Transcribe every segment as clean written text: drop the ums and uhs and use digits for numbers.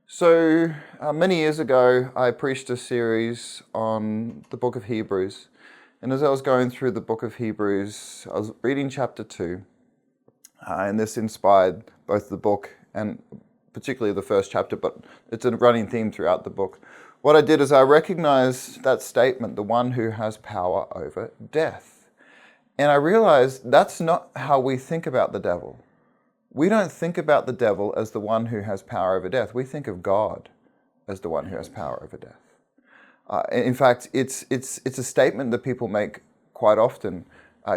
Many years ago, I preached a series on the book of Hebrews. And as I was going through the book of Hebrews, I was reading chapter 2. And this inspired both the book and particularly the first chapter, but it's a running theme throughout the book. What I did is I recognized that statement, the one who has power over death. And I realized that's not how we think about the devil. We don't think about the devil as the one who has power over death. We think of God as the one who has power over death. In fact, it's a statement that people make quite often.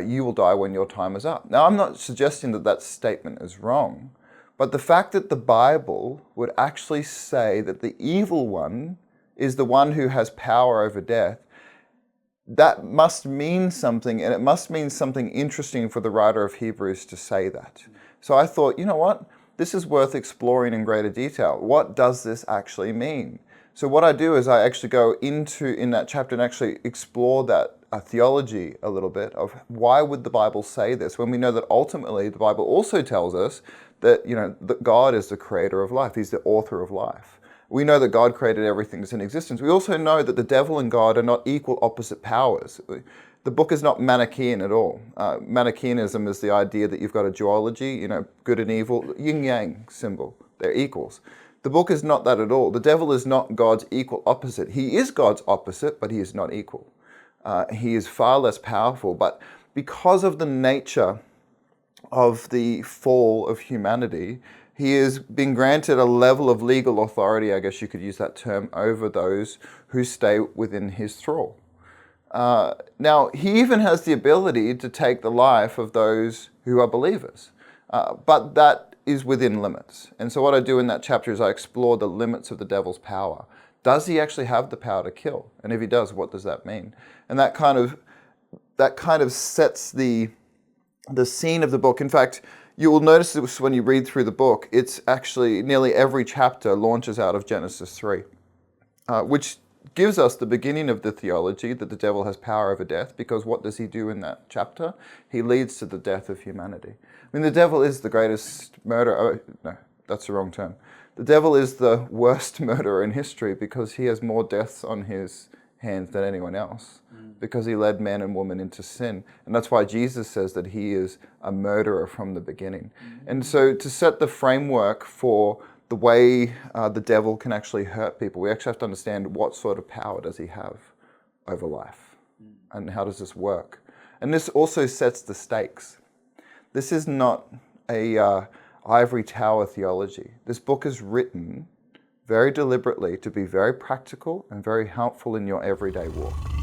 You will die when your time is up. Now, I'm not suggesting that that statement is wrong, but the fact that the Bible would actually say that the evil one is the one who has power over death, that must mean something, and it must mean something interesting for the writer of Hebrews to say that. So I thought, you know what? This is worth exploring in greater detail. What does this actually mean? So what I do is I actually go in that chapter and actually explore that theology a little bit of why would the Bible say this when we know that ultimately the Bible also tells us that, that God is the creator of life. He's the author of life. We know that God created everything that's in existence. We also know that the devil and God are not equal opposite powers. The book is not Manichaean at all. Manichaeanism is the idea that you've got a duology, good and evil, yin-yang symbol. They're equals. The book is not that at all. The devil is not God's equal opposite. He is God's opposite, but he is not equal. He is far less powerful, but because of the nature of the fall of humanity, he has been granted a level of legal authority, I guess you could use that term, over those who stay within his thrall. Now, he even has the ability to take the life of those who are believers, but that is within limits. And so what I do in that chapter is I explore the limits of the devil's power. Does he actually have the power to kill? And if he does, what does that mean? And that kind of sets the scene of the book. In fact, you will notice this when you read through the book. It's actually nearly every chapter launches out of Genesis 3, which gives us the beginning of the theology that the devil has power over death, because what does he do in that chapter? He leads to the death of humanity. I mean, the devil is the greatest murderer. No, that's the wrong term. The devil is the worst murderer in history because he has more deaths on his hands than anyone else, because he led man and woman into sin. And that's why Jesus says that he is a murderer from the beginning. And so to set the framework for the way the devil can actually hurt people, we actually have to understand what sort of power does he have over life, and how does this work. And this also sets the stakes. This is not a ivory tower theology. This book is written very deliberately to be very practical and very helpful in your everyday walk.